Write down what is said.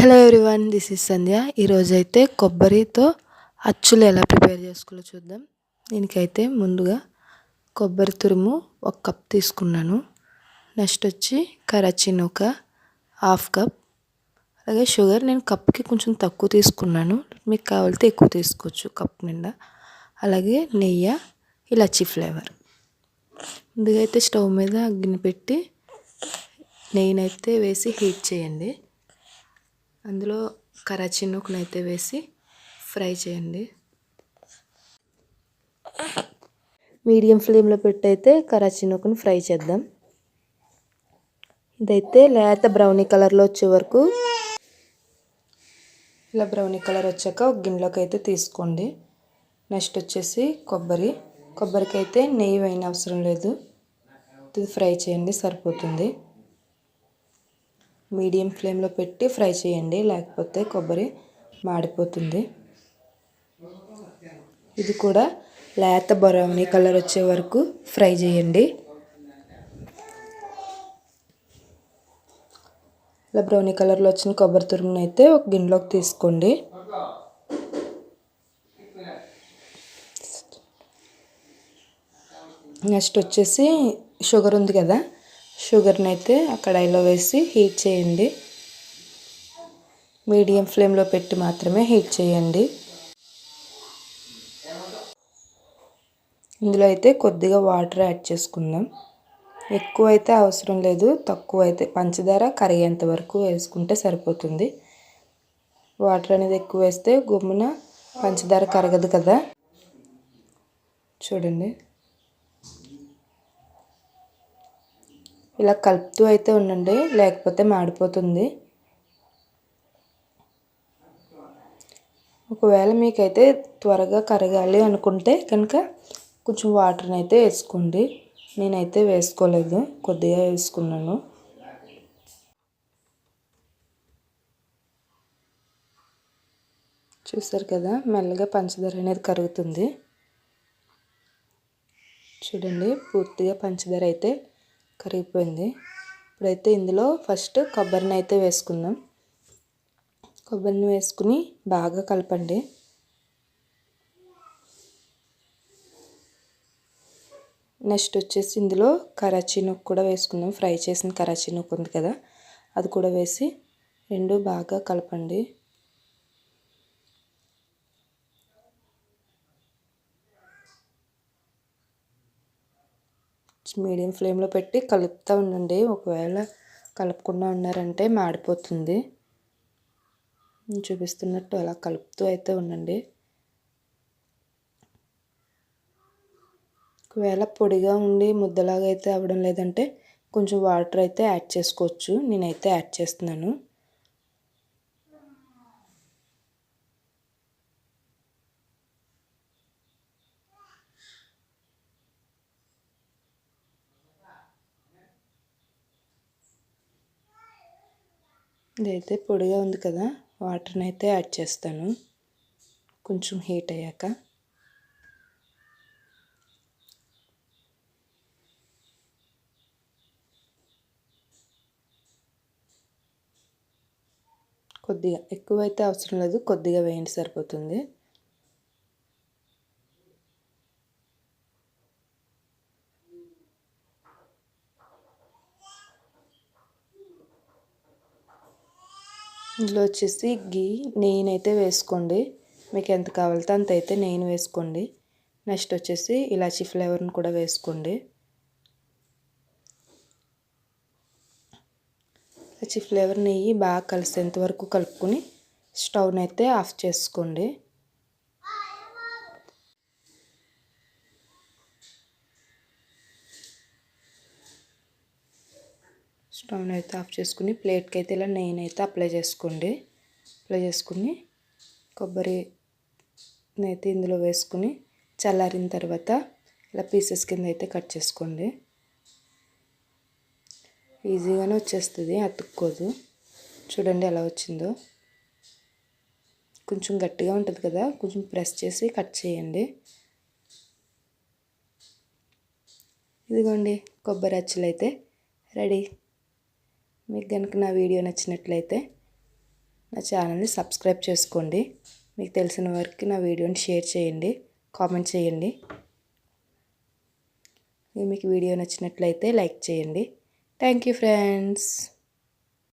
Hello everyone, this is సంధ్య. ఈరోజైతే కొబ్బరితో అచ్చులు ఎలా ప్రిపేర్ చేసుకోవాలో చూద్దాం. దీనికైతే ముందుగా కొబ్బరి తురుము 1 కప్ తీసుకున్నాను. నెక్స్ట్ వచ్చి కరాచీని ఒక 1/2 కప్, అలాగే షుగర్ నేను కప్కి కొంచెం తక్కువ తీసుకున్నాను, మీకు కావాలితే ఎక్కువ తీసుకోవచ్చు కప్ నిండా. అలాగే నెయ్యి, ఇలాచీ ఫ్లేవర్. ముందుగా అయితే స్టవ్ మీద గిన్నె పెట్టి నెయ్యినైతే వేసి హీట్ చేయండి. అందులో కరాచీ నూకనైతే వేసి ఫ్రై చేయండి. మీడియం ఫ్లేమ్లో పెట్టి అయితే కరాచీ నూకను ఫ్రై చేద్దాం. ఇదైతే లేత బ్రౌనీ కలర్లో వచ్చే వరకు, ఇలా బ్రౌనీ కలర్ వచ్చాక ఒక గిన్నెలోకి అయితే తీసుకోండి. నెక్స్ట్ వచ్చేసి కొబ్బరికి అయితే నెయ్యి వేయని అవసరం లేదు, ఇది ఫ్రై చేయండి సరిపోతుంది. మీడియం ఫ్లేమ్లో పెట్టి ఫ్రై చేయండి, లేకపోతే కొబ్బరి మాడిపోతుంది. ఇది కూడా లేత బ్రౌనీ కలర్ వచ్చే వరకు ఫ్రై చేయండి. ఇలా బ్రౌనీ కలర్లో వచ్చిన కొబ్బరి తురుమును అయితే ఒక గిన్నెలోకి తీసుకోండి. నెక్స్ట్ వచ్చేసి షుగర్ ఉంది కదా, షుగర్ని అయితే ఆ కడాయిలో వేసి హీట్ చేయండి. మీడియం ఫ్లేమ్లో పెట్టి మాత్రమే హీట్ చేయండి. ఇందులో అయితే కొద్దిగా వాటర్ యాడ్ చేసుకుందాం. ఎక్కువ అయితే అవసరం లేదు, తక్కువ అయితే పంచదార కరిగేంత వరకు వేసుకుంటే సరిపోతుంది. వాటర్ అనేది ఎక్కువ వేస్తే గుమ్మున పంచదార కరగదు కదా. చూడండి, ఇలా కలుపుతూ అయితే ఉండండి, లేకపోతే మాడిపోతుంది. ఒకవేళ మీకైతే త్వరగా కరగాలి అనుకుంటే కనుక కొంచెం వాటర్ని అయితే వేసుకోండి. నేనైతే వేసుకోలేదు, కొద్దిగా వేసుకున్నాను. చూసారు కదా, మెల్లగా పంచదార అనేది కరుగుతుంది. చూడండి, పూర్తిగా పంచదార అయితే కరిగిపోయింది. ఇప్పుడైతే ఇందులో ఫస్ట్ కొబ్బరిని అయితే వేసుకుందాం. కొబ్బరిని వేసుకుని బాగా కలపండి. నెక్స్ట్ వచ్చేసి ఇందులో కరాచీ నూక కూడా వేసుకుందాం. ఫ్రై చేసిన కరాచీ నూక ఉంది కదా, అది కూడా వేసి రెండు బాగా కలపండి. మీడియం ఫ్లేమ్లో పెట్టి కలుపుతూ ఉండండి. ఒకవేళ కలుపుకుండా ఉన్నారంటే మాడిపోతుంది. చూపిస్తున్నట్టు అలా కలుపుతూ అయితే ఉండండి. ఒకవేళ పొడిగా ఉండి ముద్దలాగా అయితే అవ్వడం లేదంటే కొంచెం వాటర్ అయితే యాడ్ చేసుకోవచ్చు. నేనైతే యాడ్ చేస్తున్నాను. ఇదైతే పొడిగా ఉంది కదా, వాటర్ని అయితే యాడ్ చేస్తాను కొంచెం హీట్ అయ్యాక. కొద్దిగా, ఎక్కువ అయితే అవసరం లేదు, కొద్దిగా వేయండి సరిపోతుంది. ఇందులో వచ్చేసి నెయ్యినైతే వేసుకోండి. మీకు ఎంత కావాలితే అంత అయితే నెయ్యిని వేసుకోండి. నెక్స్ట్ వచ్చేసి ఇలాచీ ఫ్లేవర్ని కూడా వేసుకోండి. ఇలాచీ ఫ్లేవర్ నెయ్యి బాగా కలిసేంత వరకు కలుపుకొని స్టవ్ని అయితే ఆఫ్ చేసుకోండి. స్టవ్ని అయితే ఆఫ్ చేసుకుని ప్లేట్కి అయితే ఇలా నెయ్యిని అయితే అప్లై చేసుకోండి. అప్లై చేసుకుని కొబ్బరిని అయితే ఇందులో వేసుకుని చల్లారిన తర్వాత ఇలా పీసెస్ కింద అయితే కట్ చేసుకోండి. ఈజీగానే వచ్చేస్తుంది, అతుక్కోదు. చూడండి ఎలా వచ్చిందో. కొంచెం గట్టిగా ఉంటుంది కదా, కొంచెం ప్రెస్ చేసి కట్ చేయండి. ఇదిగోండి, కొబ్బరి అచ్చులు అయితే రెడీ. మీకు కనుక నా వీడియో నచ్చినట్లయితే నా ఛానల్ని సబ్స్క్రైబ్ చేసుకోండి. మీకు తెలిసిన వారికి నా వీడియోని షేర్ చేయండి, కామెంట్ చేయండి. మీకు వీడియో నచ్చినట్లయితే లైక్ చేయండి. Thank you friends.